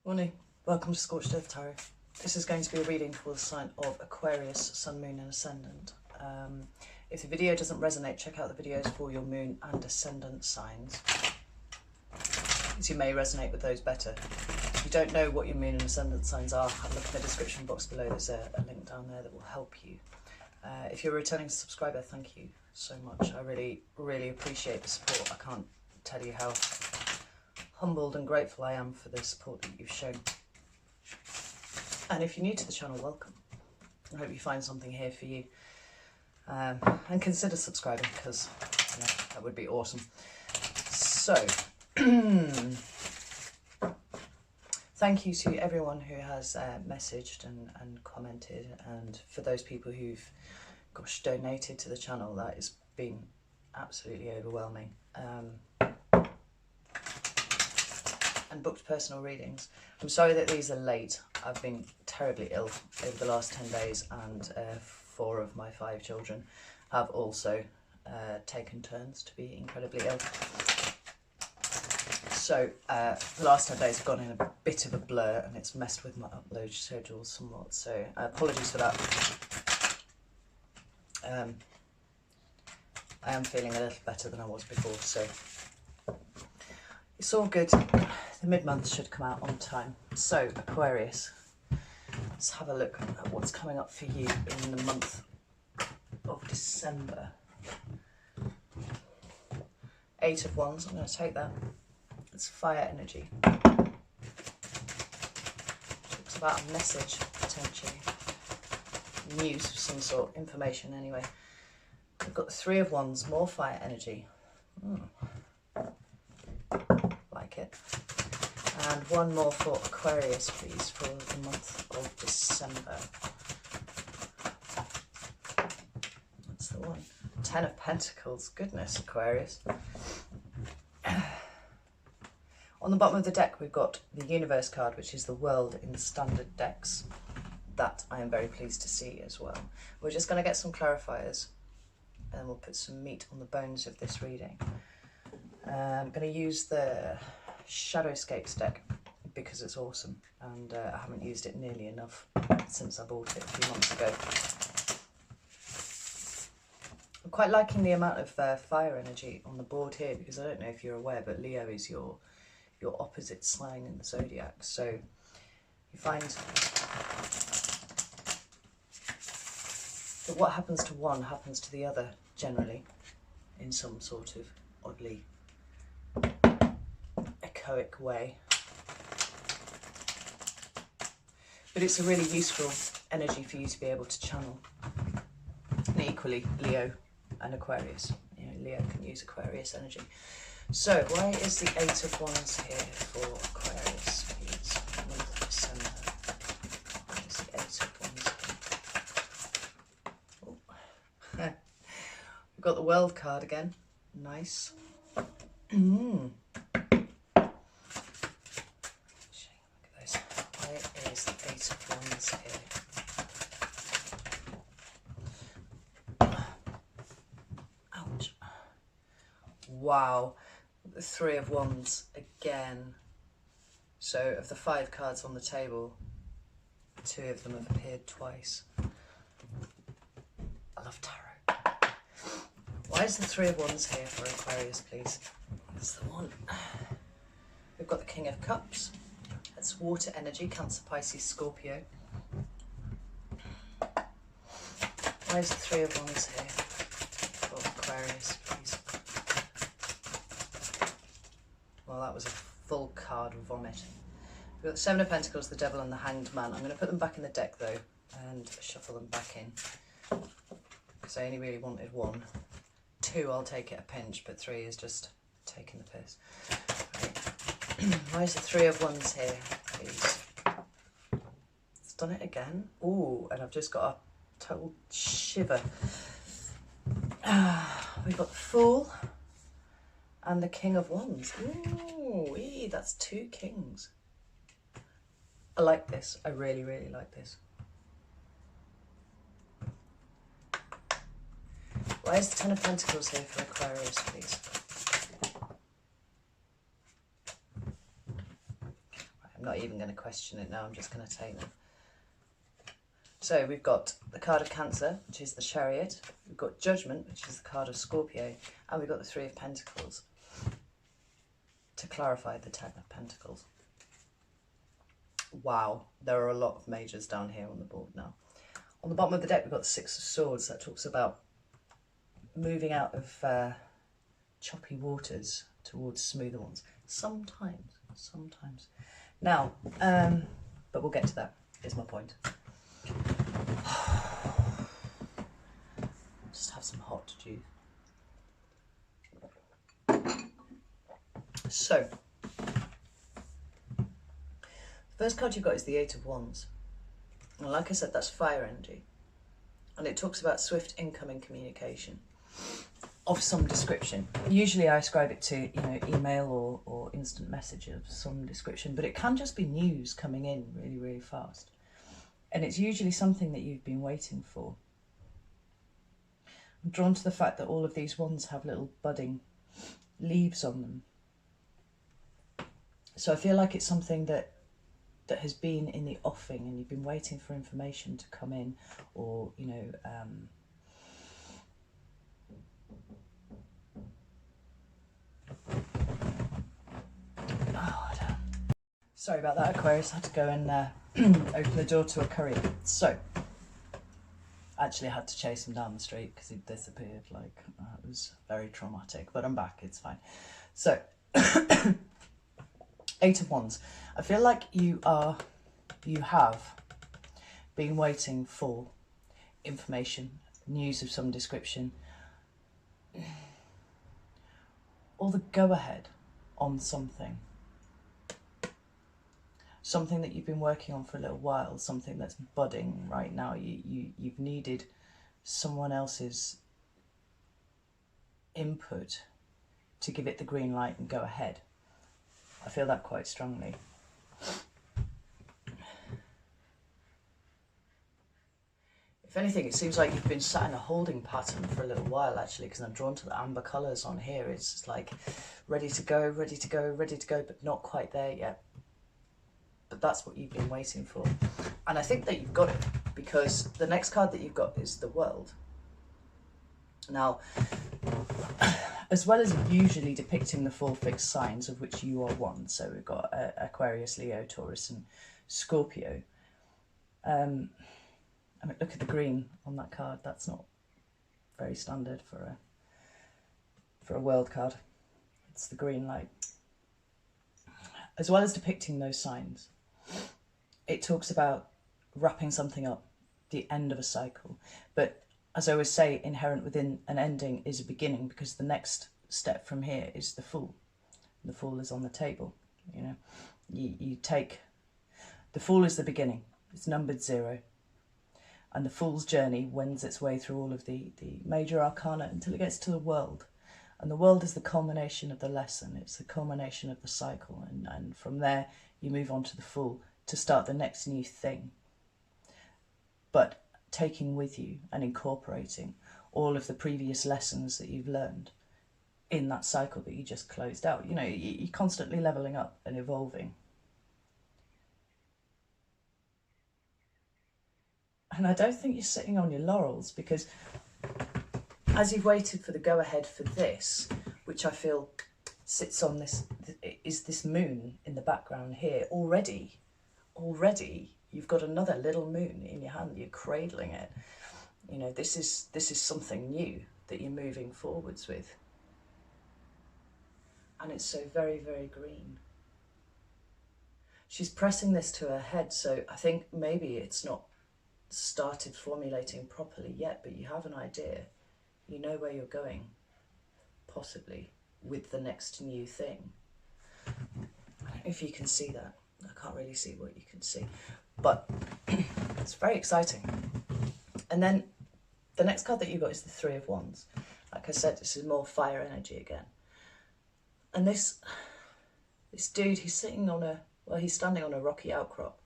Morning, welcome to Scorched Earth Tarot. This is going to be a reading for the sign of Aquarius, Sun, Moon and Ascendant. If the video doesn't resonate, check out the videos for your Moon and Ascendant signs, as you may resonate with those better. If you don't know what your Moon and Ascendant signs are, have a look in the description box below. There's a link down there that will help you. If you're a returning subscriber, thank you so much. I really appreciate the support. I can't tell you how humbled and grateful I am for the support that you've shown. And if you're new to the channel, welcome. I hope you find something here for you. And consider subscribing, because that would be awesome. So, thank you to everyone who has messaged and commented, and for those people who've, gosh, donated to the channel. That has been absolutely overwhelming. And booked personal readings. I'm sorry that these are late. I've been terribly ill over the last 10 days, and 4 of my 5 children have also taken turns to be incredibly ill. So the last 10 days have gone in a bit of a blur, and it's messed with my upload schedule somewhat, so apologies for that. I am feeling a little better than I was before, so it's all good. The mid-month should come out on time. So, Aquarius, let's have a look at what's coming up for you in the month of December. 8 of Wands, I'm going to take that. It's fire energy. Talks about a message, potentially. News of some sort, information anyway. We've got the 3 of Wands, more fire energy. Like it. And one more for Aquarius, please, for the month of December. That's the one. 10 of Pentacles. Goodness, Aquarius. On the bottom of the deck, we've got the Universe card, which is the World in standard decks. That I am very pleased to see as well. We're just going to get some clarifiers, and we'll put some meat on the bones of this reading. I'm going to use the Shadowscapes deck because it's awesome, and I haven't used it nearly enough since I bought it a few months ago. I'm quite liking the amount of fire energy on the board here, because I don't know if you're aware, but Leo is your opposite sign in the zodiac, so you find that what happens to one happens to the other generally in some sort of oddly echoic way. But it's a really useful energy for you to be able to channel. And equally, Leo and Aquarius. You know, Leo can use Aquarius energy. So, why is the 8 of Wands here for Aquarius, please? Month of December. Why is the 8 of Wands here? We've got the World card again. Nice. Why is the 8 of Wands here? Ouch. Wow. The 3 of Wands again. So of the 5 cards on the table, 2 of them have appeared twice. I love tarot. Why is the 3 of Wands here for Aquarius, please? That's the one. We've got the King of Cups. That's water energy, Cancer, Pisces, Scorpio. Why is the 3 of Wands here for Aquarius, please? Well, that was a full card vomit. We've got the 7 of Pentacles, the Devil and the Hanged Man. I'm going to put them back in the deck though and shuffle them back in, because I only really wanted 1. 2 I'll take at a pinch, but 3 is just taking the piss. Right. Why is the 3 of Wands here, please? It's done it again. Ooh, and I've just got a total shiver. We've got the Fool and the King of Wands. Ooh, that's 2 kings. I like this. I really like this. Why is the 10 of Pentacles here for Aquarius, please? I'm not even going to question it now, I'm just going to take them. So we've got the card of Cancer, which is the Chariot. We've got Judgment, which is the card of Scorpio. And we've got the Three of Pentacles, to clarify the Ten of Pentacles. Wow, there are a lot of majors down here on the board now. On the bottom of the deck, we've got the Six of Swords. That talks about moving out of choppy waters towards smoother ones. Sometimes. Now, but we'll get to that, is my point. Just have some hot juice. So, the first card you've got is the Eight of Wands. And like I said, that's fire energy. And it talks about swift incoming communication of some description. Usually I ascribe it to, you know, email or instant message of some description, but it can just be news coming in really, really fast. And it's usually something that you've been waiting for. I'm drawn to the fact that all of these wands have little budding leaves on them. So I feel like it's something that has been in the offing and you've been waiting for information to come in, or, you know, sorry about that, Aquarius. I had to go and open the door to a courier. So, actually I had to chase him down the street because he disappeared. Like, it was very traumatic, but I'm back, it's fine. So, Eight of Wands. I feel like you have been waiting for information, news of some description, or the go-ahead on something. Something that you've been working on for a little while, something that's budding right now. You've needed someone else's input to give it the green light and go ahead. I feel that quite strongly. If anything, it seems like you've been sat in a holding pattern for a little while, actually, because I'm drawn to the amber colours on here. It's just like ready to go, but not quite there yet. But that's what you've been waiting for. And I think that you've got it, because the next card that you've got is the World. Now, as well as usually depicting the four fixed signs of which you are one, so we've got Aquarius, Leo, Taurus and Scorpio. I mean, look at the green on that card. That's not very standard for a world card. It's the green light. As well as depicting those signs, it talks about wrapping something up, the end of a cycle. But as I always say, inherent within an ending is a beginning, because the next step from here is the Fool. The Fool is on the table. You know, you take, the Fool is the beginning. It's numbered 0. And the Fool's journey wends its way through all of the major arcana until it gets to the World. And the World is the culmination of the lesson. It's the culmination of the cycle. And from there, you move on to the Fool to start the next new thing. But taking with you and incorporating all of the previous lessons that you've learned in that cycle that you just closed out. You know, you're constantly leveling up and evolving. And I don't think you're sitting on your laurels, because as you've waited for the go-ahead for this, which I feel sits on this, is this moon in the background here. Already, you've got another little moon in your hand. You're cradling it. You know, this is something new that you're moving forwards with. And it's so very, very green. She's pressing this to her head, so I think maybe it's not started formulating properly yet, but you have an idea. You know where you're going, possibly, with the next new thing. I don't know if you can see that. I can't really see what you can see, but it's very exciting. And then the next card that you got is the Three of Wands. Like I said, this is more fire energy again. And this dude, he's sitting on a, well, he's standing on a rocky outcrop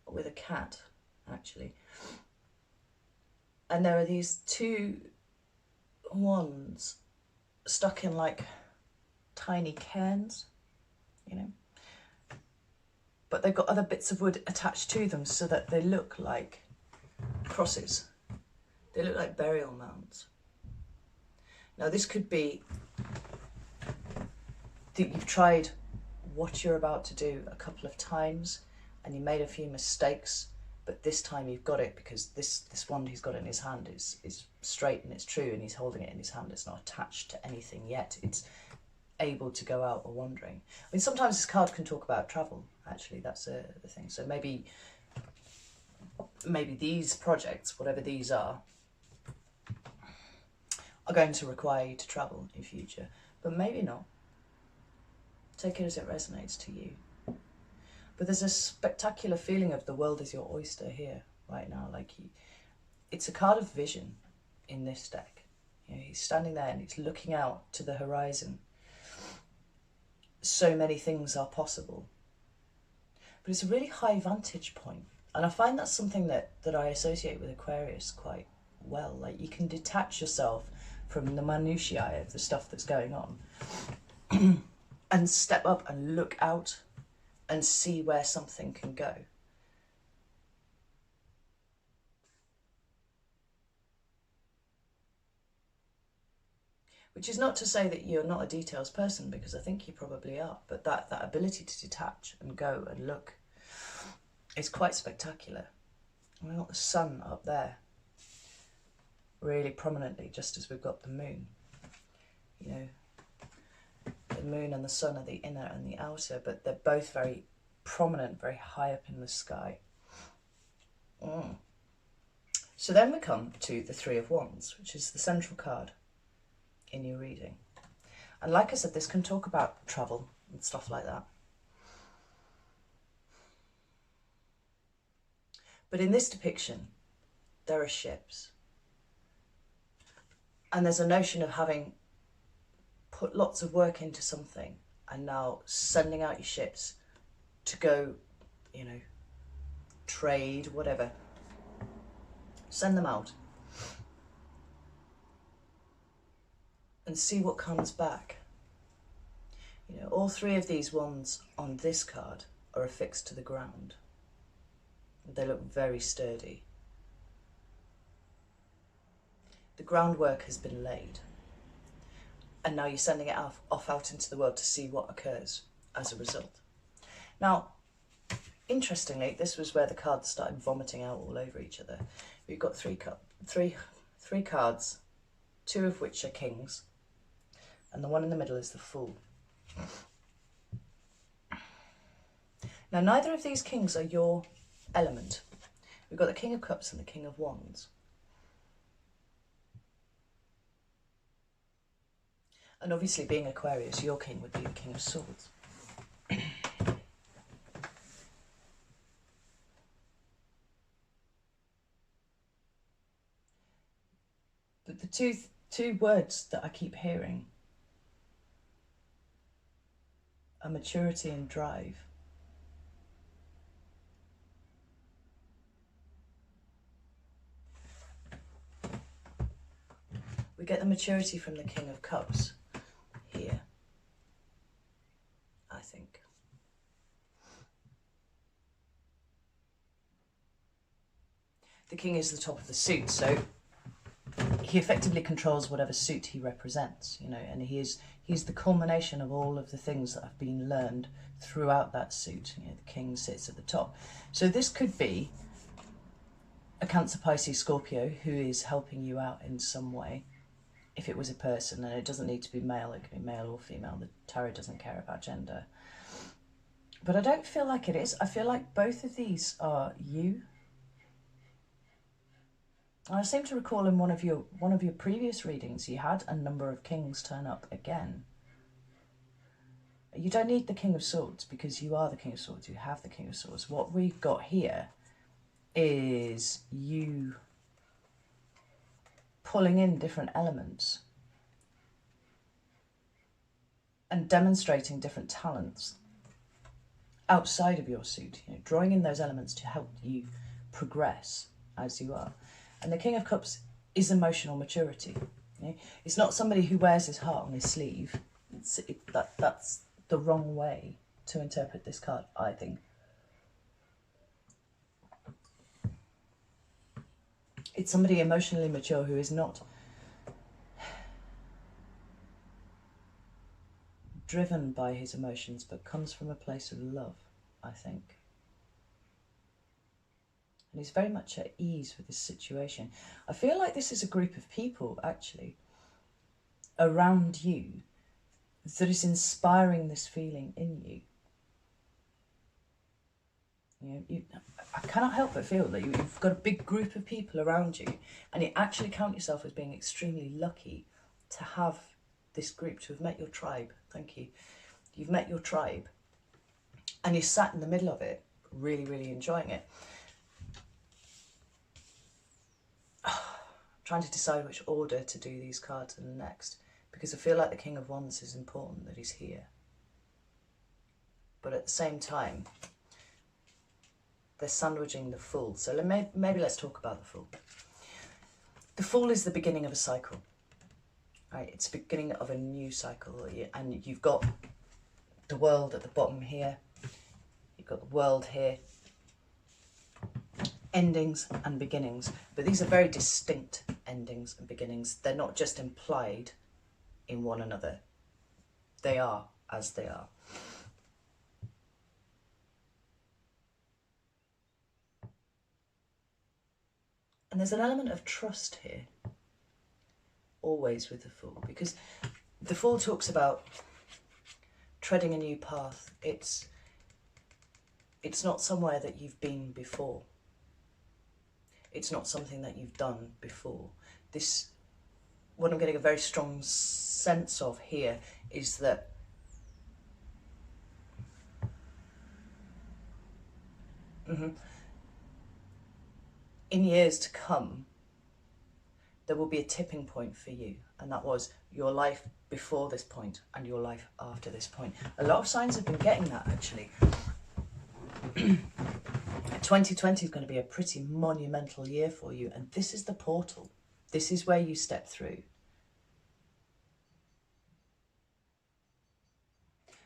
with a cat, actually. And there are these two wands stuck in like tiny cairns, you know. but they've got other bits of wood attached to them so that they look like crosses. They look like burial mounds. Now this could be that you've tried what you're about to do a couple of times and you made a few mistakes, but this time you've got it because this wand he's got in his hand is straight and it's true, and he's holding it in his hand. It's not attached to anything yet. It's able to go out or wandering. I mean, sometimes this card can talk about travel, actually. That's the thing. So maybe these projects, whatever these are going to require you to travel in future, but maybe not. Take it as it resonates to you. But there's a spectacular feeling of the world is your oyster here right now. Like it's a card of vision in this deck. You know, he's standing there and he's looking out to the horizon. So many things are possible. But it's a really high vantage point. And I find that's something that I associate with Aquarius quite well. Like you can detach yourself from the minutiae of the stuff that's going on and step up and look out and see where something can go. Which is not to say that you're not a details person, because I think you probably are, but that ability to detach and go and look is quite spectacular. We've got the sun up there really prominently, just as we've got the moon. You know, the moon and the sun are the inner and the outer, but they're both very prominent, very high up in the sky. So then we come to the Three of Wands, which is the central card in your reading. And like I said, this can talk about travel and stuff like that. But in this depiction, there are ships. And there's a notion of having put lots of work into something and now sending out your ships to go, you know, trade, whatever. Send them out and see what comes back. You know, all three of these wands on this card are affixed to the ground. They look very sturdy. The groundwork has been laid. And now you're sending it off out into the world to see what occurs as a result. Now, interestingly, this was where the cards started vomiting out all over each other. We've got three cards, two of which are kings, and the one in the middle is the Fool. Now, neither of these kings are your element. We've got the King of Cups and the King of Wands. And obviously, being Aquarius, your king would be the King of Swords. But the two words that I keep hearing are maturity and drive. We get the maturity from the King of Cups here, I think. The king is the top of the suit, so he effectively controls whatever suit he represents, you know, and he's the culmination of all of the things that have been learned throughout that suit. You know, the king sits at the top. So this could be a Cancer, Pisces, Scorpio who is helping you out in some way. If it was a person, and it doesn't need to be male, it can be male or female. The tarot doesn't care about gender. But I don't feel like it is. I feel like both of these are you. I seem to recall in one of your previous readings you had a number of kings turn up again. You don't need the King of Swords because you are the King of Swords. You have the King of Swords. What we've got here is you pulling in different elements and demonstrating different talents outside of your suit, you know, drawing in those elements to help you progress as you are. And the King of Cups is emotional maturity. You know? It's not somebody who wears his heart on his sleeve. That's the wrong way to interpret this card, I think. It's somebody emotionally mature who is not driven by his emotions, but comes from a place of love, I think. And he's very much at ease with this situation. I feel like this is a group of people, actually, around you that is inspiring this feeling in you. I cannot help but feel that you've got a big group of people around you, and you actually count yourself as being extremely lucky to have this group, to have met your tribe. Thank you. You've met your tribe, and you sat in the middle of it, really, really enjoying it. Trying to decide which order to do these cards in next, because I feel like the King of Wands is important that he's here. But at the same time, they're sandwiching the Fool. So maybe let's talk about the Fool. The Fool is the beginning of a cycle. Right? It's the beginning of a new cycle. And you've got the World at the bottom here. You've got the World here. Endings and beginnings. But these are very distinct endings and beginnings. They're not just implied in one another. They are as they are. And there's an element of trust here, always with the Fool, because the Fool talks about treading a new path. It's not somewhere that you've been before. It's not something that you've done before. What I'm getting a very strong sense of here is that in years to come, there will be a tipping point for you, and that was your life before this point and your life after this point. A lot of signs have been getting that, actually. 2020 is going to be a pretty monumental year for you, and this is the portal. This is where you step through.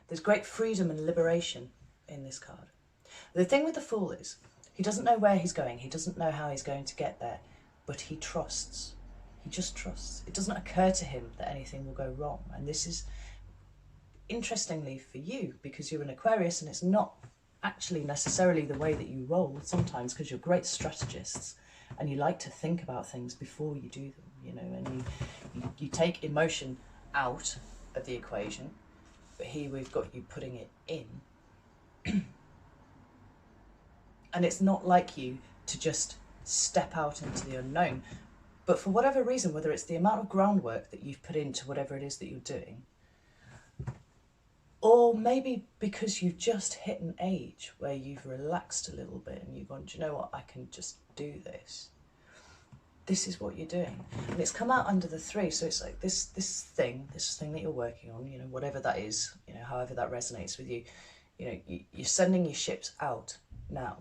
There's great freedom and liberation in this card. The thing with the Fool is, he doesn't know where he's going. He doesn't know how he's going to get there, but he trusts. He just trusts. It doesn't occur to him that anything will go wrong. And this is, interestingly for you, because you're an Aquarius, and it's not actually necessarily the way that you roll sometimes, because you're great strategists and you like to think about things before you do them, and you take emotion out of the equation, but here we've got you putting it in. And it's not like you to just step out into the unknown, but for whatever reason, whether it's the amount of groundwork that you've put into whatever it is that you're doing, or maybe because you've just hit an age where you've relaxed a little bit and you've gone, do you know what, I can just do this. This is what you're doing. And it's come out under the 3, so it's like this thing that you're working on, whatever that is, however that resonates with you, you're sending your ships out now.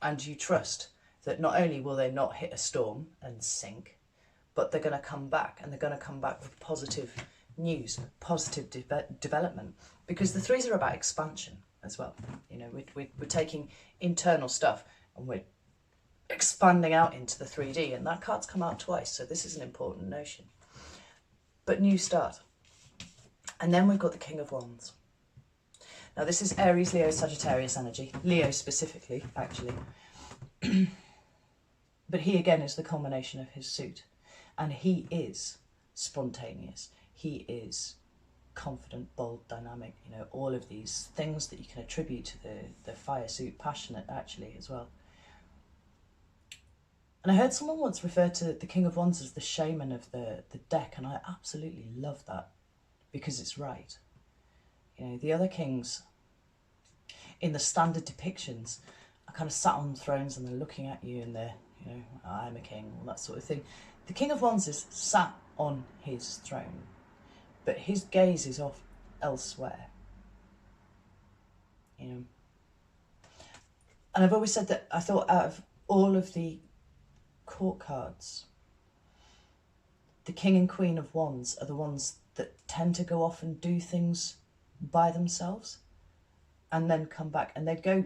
And you trust that not only will they not hit a storm and sink, but they're going to come back, and they're going to come back with positive news, positive development, because the 3s are about expansion as well. We're taking internal stuff and we're expanding out into the 3D, and that card's come out twice, so this is an important notion. But new start. And then we've got the King of Wands. Now this is Aries, Leo, Sagittarius energy, Leo specifically, actually. But he again is the culmination of his suit, and he is spontaneous. He is confident, bold, dynamic, all of these things that you can attribute to the fire suit, passionate actually as well. And I heard someone once refer to the King of Wands as the shaman of the deck, and I absolutely love that, because it's right. The other kings in the standard depictions are kind of sat on thrones and they're looking at you and they're, I'm a king, all that sort of thing. The King of Wands is sat on his throne, but his gaze is off elsewhere. And I've always said that I thought out of all of the court cards, the King and Queen of Wands are the ones that tend to go off and do things by themselves and then come back, and they'd go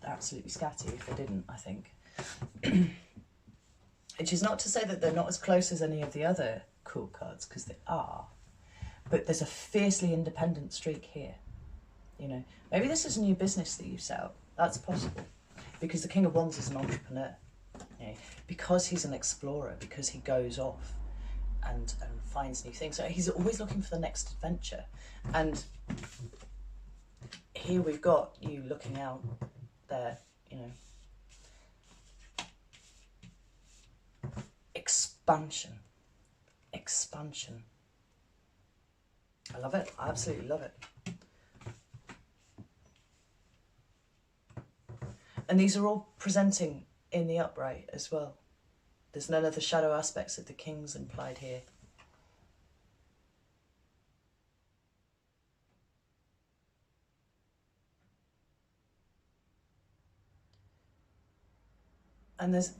absolutely scatty if they didn't, I think. Which is not to say that they're not as close as any of the other cool cards, because they are. But there's a fiercely independent streak here. You know, maybe this is a new business that you've set up. That's possible. Because the King of Wands is an entrepreneur. You know, because he's an explorer, because he goes off and finds new things. So he's always looking for the next adventure. And here we've got you looking out there, you know. Expansion. Expansion. I love it. I absolutely love it. And these are all presenting in the upright as well. There's none of the shadow aspects of the kings implied here. And there's,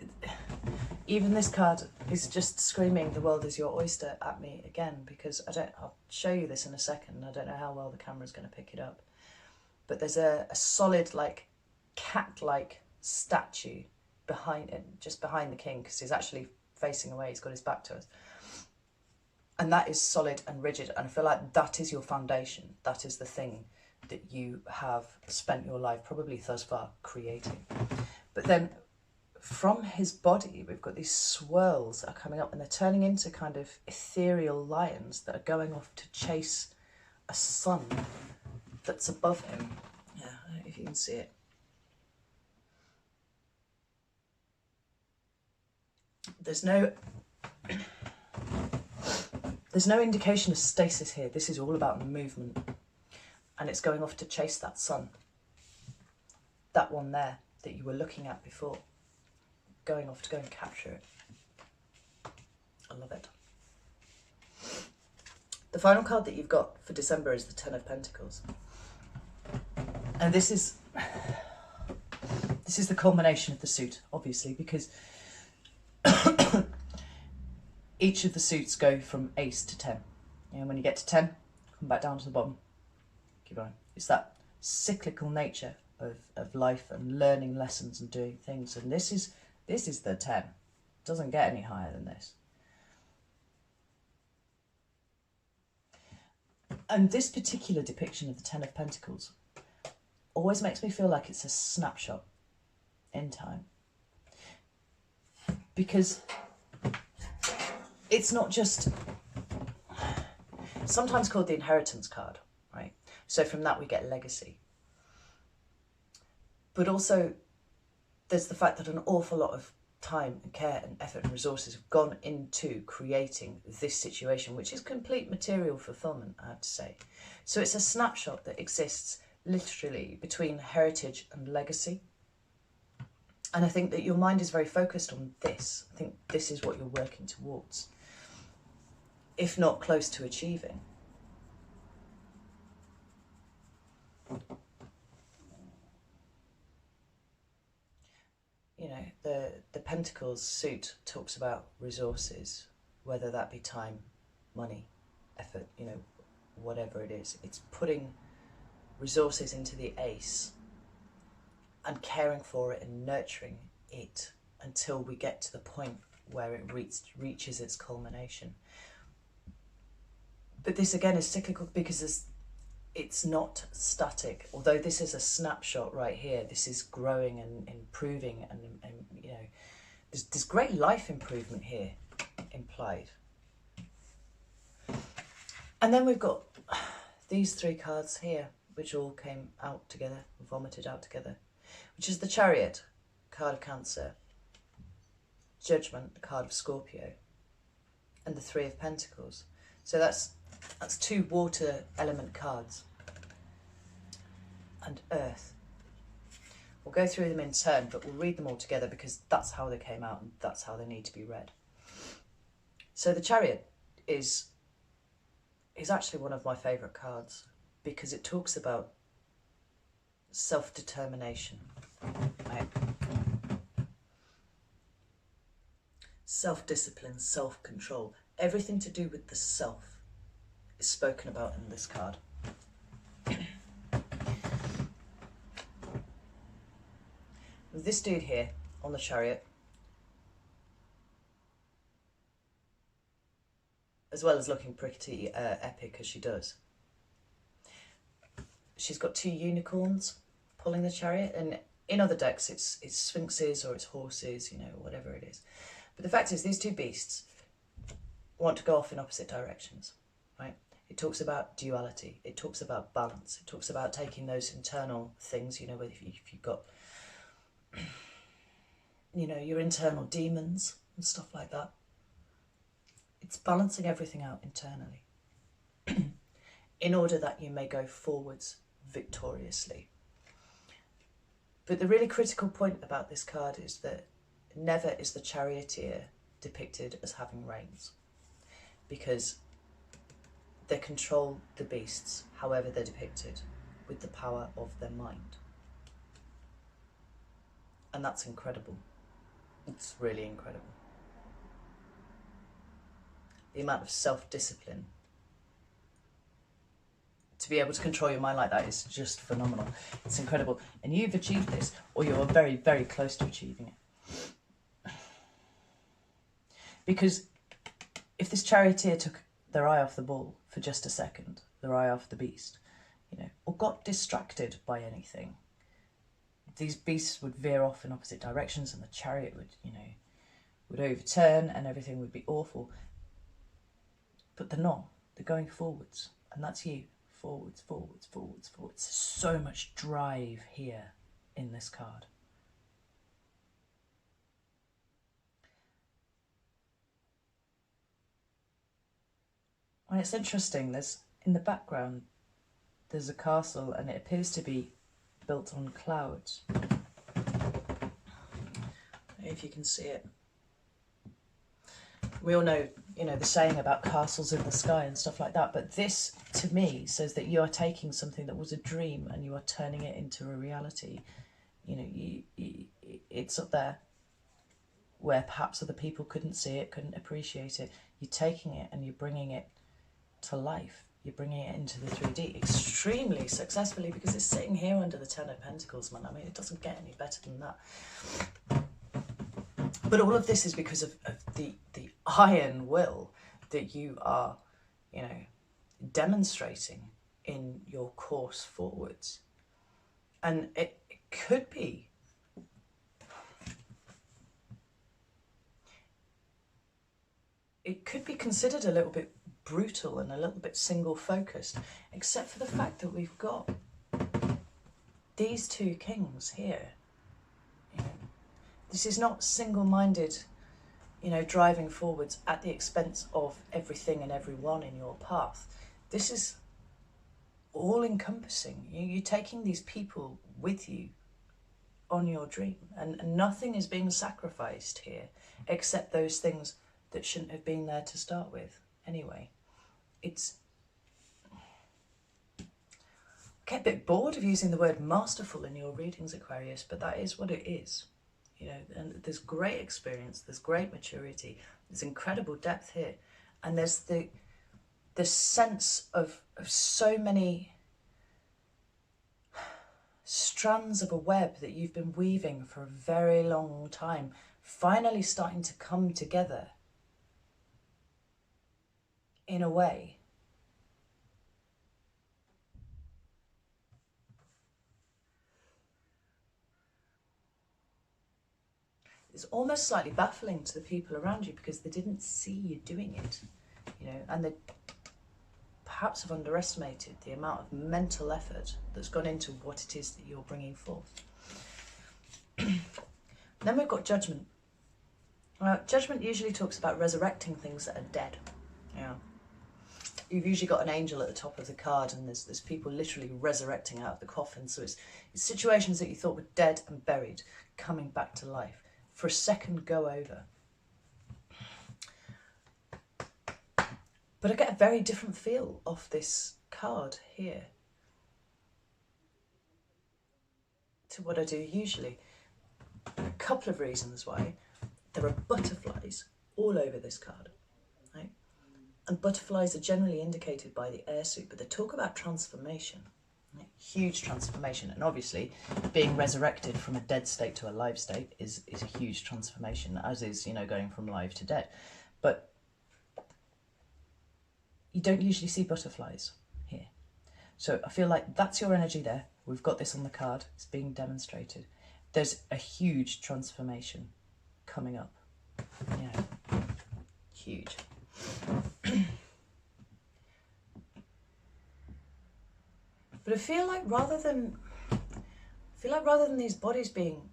even this card is just screaming the world is your oyster at me again, because I'll show you this in a second. I don't know how well the camera's going to pick it up. But there's a solid, like, cat-like statue behind it, just behind the king, because he's actually facing away, he's got his back to us. And that is solid and rigid, and I feel like that is your foundation. That is the thing that you have spent your life, probably thus far, creating. But then from his body, we've got these swirls that are coming up, and they're turning into kind of ethereal lions that are going off to chase a sun that's above him. Yeah, I don't know if you can see it. There's no indication of stasis here. This is all about movement, and it's going off to chase that sun. That one there that you were looking at before, going off to go and capture it. I love it. The final card that you've got for December is the Ten of Pentacles. And this is the culmination of the suit, obviously, because each of the suits go from ace to 10. And when you get to 10, come back down to the bottom. Keep going. It's that cyclical nature of life and learning lessons and doing things. And this is the 10. It doesn't get any higher than this. And this particular depiction of the Ten of Pentacles always makes me feel like it's a snapshot in time. Because it's not just, sometimes called the inheritance card, right? So from that we get legacy. But also there's the fact that an awful lot of time and care and effort and resources have gone into creating this situation, which is complete material fulfillment, I have to say. So it's a snapshot that exists literally between heritage and legacy. And I think that your mind is very focused on this. I think this is what you're working towards, if not close to achieving. You know, the Pentacles suit talks about resources, whether that be time, money, effort, you know, whatever it is. It's putting resources into the ace and caring for it and nurturing it until we get to the point where it reaches its culmination. But this again is cyclical because it's not static. Although this is a snapshot right here, this is growing and improving, and you know, there's great life improvement here implied. And then we've got these three cards here, which all came out together, vomited out together, which is the Chariot, card of Cancer, Judgment, the card of Scorpio, and the Three of Pentacles. So that's two water element cards, and Earth. We'll go through them in turn, but we'll read them all together because that's how they came out and that's how they need to be read. So the Chariot is actually one of my favourite cards because it talks about self-determination, right? Self-discipline, self-control, everything to do with the self is spoken about in this card. With this dude here on the Chariot, as well as looking pretty epic as she does. She's got 2 unicorns pulling the chariot, and in other decks it's sphinxes or it's horses, you know, whatever it is. But the fact is, these 2 beasts want to go off in opposite directions, right? It talks about duality, it talks about balance, it talks about taking those internal things, you know, if you've got, you know, your internal demons and stuff like that. It's balancing everything out internally in order that you may go forwards victoriously. But the really critical point about this card is that never is the charioteer depicted as having reins, because they control the beasts, however they're depicted, with the power of their mind. And that's incredible. It's really incredible. The amount of self-discipline to be able to control your mind like that is just phenomenal. It's incredible. And you've achieved this, or you're very, very close to achieving it. Because if this charioteer took their eye off the ball for just a second, their eye off the beast, you know, or got distracted by anything, these beasts would veer off in opposite directions and the chariot would, you know, would overturn and everything would be awful. But they're not. They're going forwards. And that's you. Forwards, forwards, forwards, forwards. There's so much drive here in this card. And it's interesting, there's, in the background, there's a castle and it appears to be built on clouds. I don't know if you can see it. We all know, you know, the saying about castles in the sky and stuff like that, but this, to me, says that you are taking something that was a dream and you are turning it into a reality. You know, it's up there where perhaps other people couldn't see it, couldn't appreciate it. You're taking it and you're bringing it to life. You're bringing it into the 3D extremely successfully, because it's sitting here under the 10 of Pentacles, man. I mean, it doesn't get any better than that. But all of this is because of the iron will that you are, you know, demonstrating in your course forwards. And it could be considered a little bit brutal and a little bit single focused, except for the fact that we've got these 2 kings here. You know, this is not single-minded, you know, driving forwards at the expense of everything and everyone in your path. This is all-encompassing. You're taking these people with you on your dream, and nothing is being sacrificed here except those things that shouldn't have been there to start with anyway. It's... I get a bit bored of using the word masterful in your readings, Aquarius, but that is what it is. You know, and there's great experience, there's great maturity, there's incredible depth here, and there's the sense of so many strands of a web that you've been weaving for a very long time, finally starting to come together in a way it's almost slightly baffling to the people around you, because they didn't see you doing it, you know, and they perhaps have underestimated the amount of mental effort that's gone into what it is that you're bringing forth. Then we've got judgment. Judgment usually talks about resurrecting things that are dead. Yeah. You've usually got an angel at the top of the card, and there's people literally resurrecting out of the coffin. So it's situations that you thought were dead and buried coming back to life for a second go over. But I get a very different feel off this card here to what I do usually. A couple of reasons why. There are butterflies all over this card, right? And butterflies are generally indicated by the air suit, but they talk about transformation, right? Huge transformation. And obviously being resurrected from a dead state to a live state is a huge transformation, as is, you know, going from live to dead. But you don't usually see butterflies here. So I feel like that's your energy there. We've got this on the card. It's being demonstrated. There's a huge transformation coming up. Yeah, huge. But I feel like rather than these bodies being,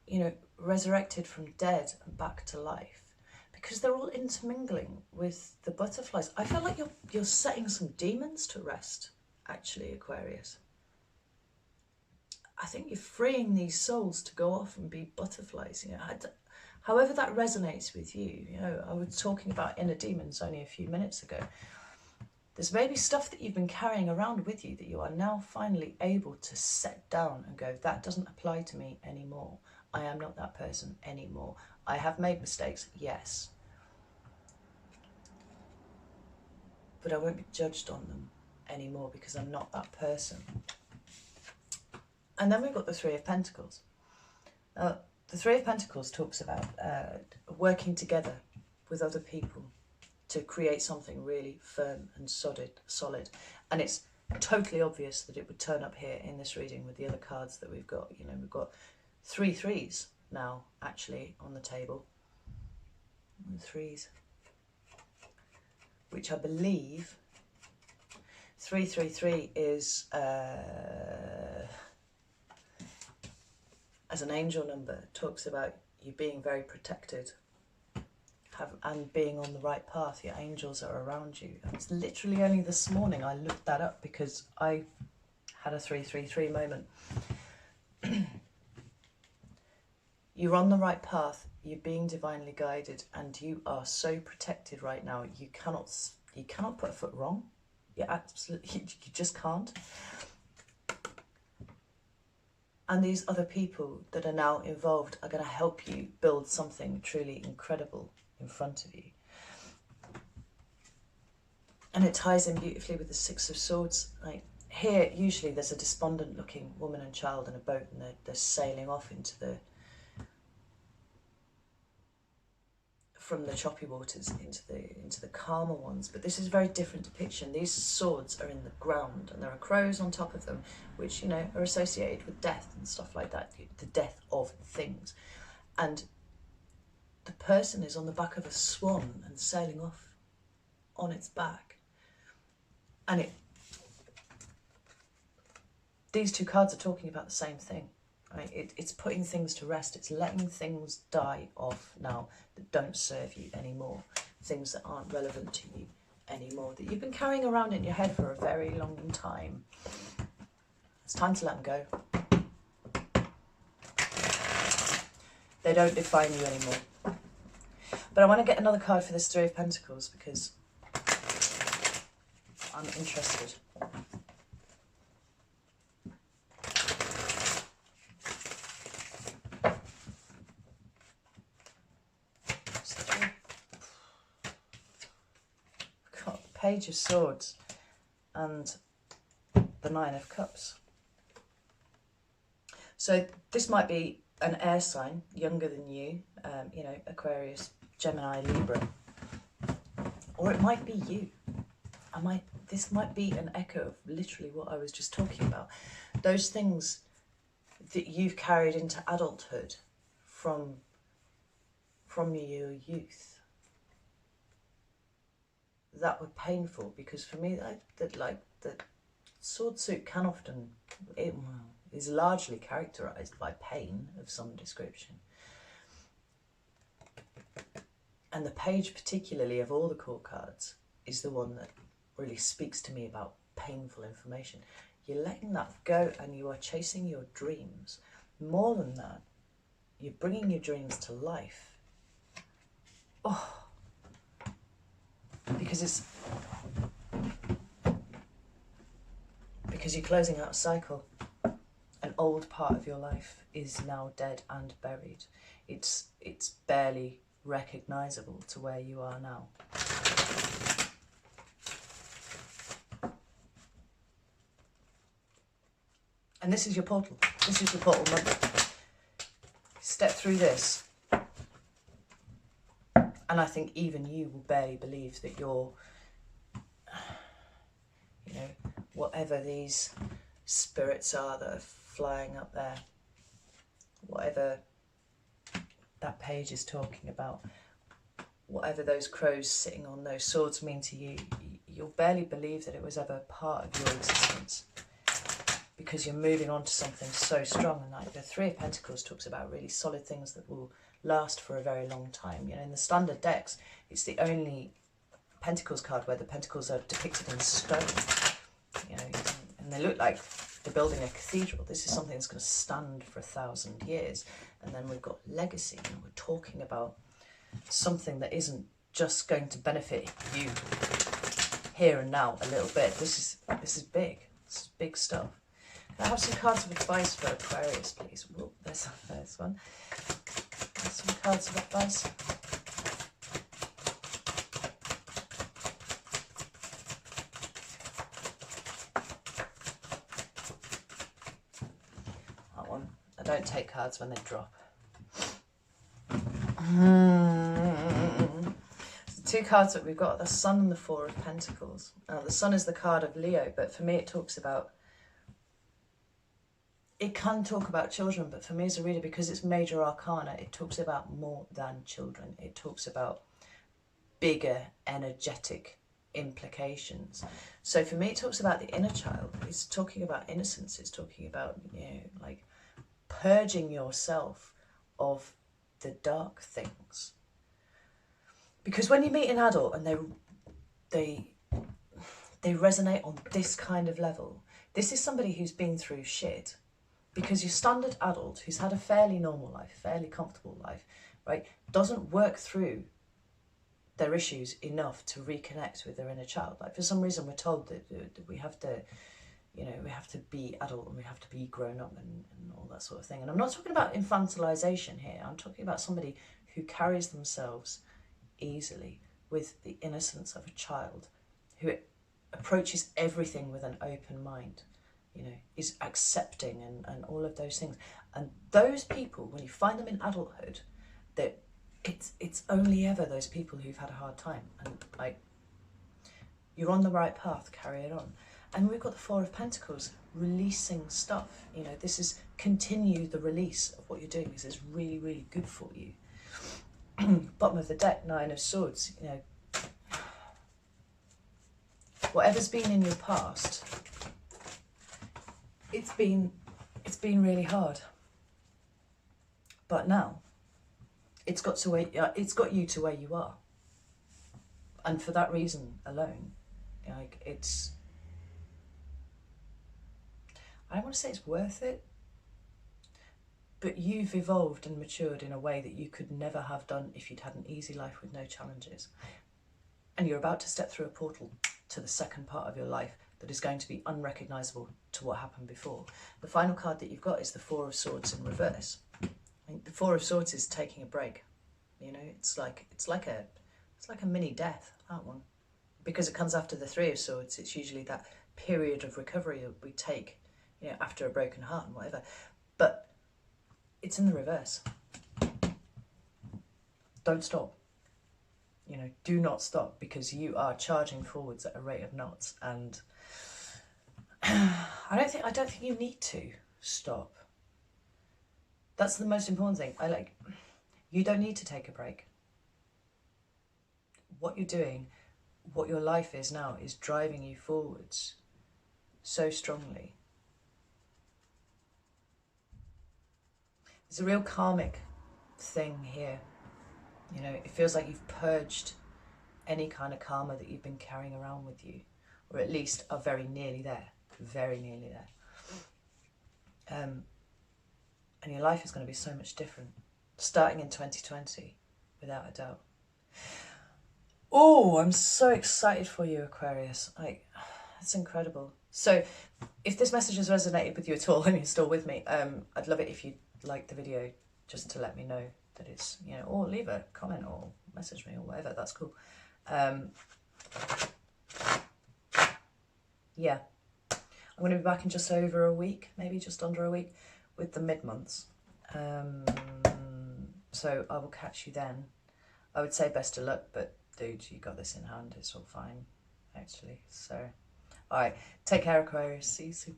you know, resurrected from dead and back to life, because they're all intermingling with the butterflies, I feel like you're setting some demons to rest, actually, Aquarius. I think you're freeing these souls to go off and be butterflies. You know, however that resonates with you. You know, I was talking about inner demons only a few minutes ago. There's maybe stuff that you've been carrying around with you that you are now finally able to set down and go, that doesn't apply to me anymore. I am not that person anymore. I have made mistakes, yes. But I won't be judged on them anymore because I'm not that person. And then we've got the Three of Pentacles. Now, the Three of Pentacles talks about working together with other people to create something really firm and solid. And it's totally obvious that it would turn up here in this reading with the other cards that we've got. You know, we've got 3 threes now actually on the table. And threes, which I believe 333 is as an angel number, talks about you being very protected and being on the right path. Your angels are around you. And it's literally only this morning I looked that up because I had a 333 moment. You're on the right path, you're being divinely guided, and you are so protected right now. You cannot put a foot wrong. You absolutely, you just can't. And these other people that are now involved are going to help you build something truly incredible in front of you. And it ties in beautifully with the Six of Swords. Like here, usually there's a despondent looking woman and child in a boat, and they're sailing off into from the choppy waters into the calmer ones. But this is a very different depiction. These swords are in the ground and there are crows on top of them, which, you know, are associated with death and stuff like that, the death of things. And the person is on the back of a swan and sailing off on its back. And these two cards are talking about the same thing. Right? It's putting things to rest. It's letting things die off now that don't serve you anymore. Things that aren't relevant to you anymore, that you've been carrying around in your head for a very long time. It's time to let them go. They don't define you anymore. But I want to get another card for this Three of Pentacles because I'm interested. Page of Swords and the Nine of Cups. So this might be an air sign, younger than you, you know, Aquarius, Gemini, Libra, or it might be you. This might be an echo of literally what I was just talking about. Those things that you've carried into adulthood from your youth. That were painful, because for me the sword suit can often, is largely characterized by pain of some description. And the page particularly of all the court cards is the one that really speaks to me about painful information. You're letting that go and you are chasing your dreams. More than that, you're bringing your dreams to life. Oh, because you're closing out a cycle. An old part of your life is now dead and buried. It's barely recognizable to where you are now. And this is your portal. This is your portal number. Step through this. And I think even you will barely believe that you're whatever these spirits are that are flying up there, whatever that page is talking about, whatever those crows sitting on those swords mean to you, you'll barely believe that it was ever part of your existence, because you're moving on to something so strong. And like the Three of Pentacles talks about really solid things that will last for a very long time. You know, in the standard decks, it's the only Pentacles card where the Pentacles are depicted in stone. You know, and they look like they're building a cathedral. This is something that's going to stand for 1,000 years. And then we've got legacy, and we're talking about something that isn't just going to benefit you here and now a little bit. This is big. This is big stuff. Can I have some cards of advice for Aquarius, please? Whoa, there's the first one. Some cards of advice. That one. I don't take cards when they drop. The two cards that we've got, the Sun and the Four of Pentacles. Now, the Sun is the card of Leo, but for me it talks about, it can talk about children, but for me as a reader, because it's major arcana, it talks about more than children. It talks about bigger energetic implications. So for me, it talks about the inner child. It's talking about innocence. It's talking about, you know, like purging yourself of the dark things. Because when you meet an adult and they resonate on this kind of level, this is somebody who's been through shit. Because your standard adult who's had a fairly normal life, fairly comfortable life, right, doesn't work through their issues enough to reconnect with their inner child. Like for some reason we're told that we have to, you know, we have to be adult and we have to be grown up and all that sort of thing. And I'm not talking about infantilization here. I'm talking about somebody who carries themselves easily with the innocence of a child, who approaches everything with an open mind. You know, is accepting and all of those things. And those people, when you find them in adulthood, that it's only ever those people who've had a hard time. And like, you're on the right path, carry it on. And we've got the Four of Pentacles, releasing stuff. You know, this is continue the release of what you're doing, because it's really, really good for you. Bottom of the deck, Nine of Swords. You know, whatever's been in your past, it's been really hard, but now it's got you to where you are, and for that reason alone, like I don't want to say it's worth it, but you've evolved and matured in a way that you could never have done if you'd had an easy life with no challenges, and you're about to step through a portal to the second part of your life that is going to be unrecognisable to what happened before. The final card that you've got is the Four of Swords in reverse. I think the Four of Swords is taking a break. You know, it's like a mini death, that one. Because it comes after the Three of Swords, it's usually that period of recovery that we take, you know, after a broken heart and whatever. But it's in the reverse. Don't stop. You know, do not stop, because you are charging forwards at a rate of knots, and I don't think you need to stop. That's the most important thing. You don't need to take a break. What you're doing, what your life is now, is driving you forwards so strongly. There's a real karmic thing here. You know, it feels like you've purged any kind of karma that you've been carrying around with you, or at least are very nearly there. Very nearly there. And your life is going to be so much different, starting in 2020, without a doubt. Oh, I'm so excited for you, Aquarius. It's incredible. So if this message has resonated with you at all and you're still with me, I'd love it if you like the video, just to let me know that it's, you know, or leave a comment or message me or whatever. That's cool. Yeah. I'm going to be back in just over a week, maybe just under a week, with the mid-months. So I will catch you then. I would say best of luck, but dude, you got this in hand. It's all fine, actually. So All right, take care, Aquarius. See you soon.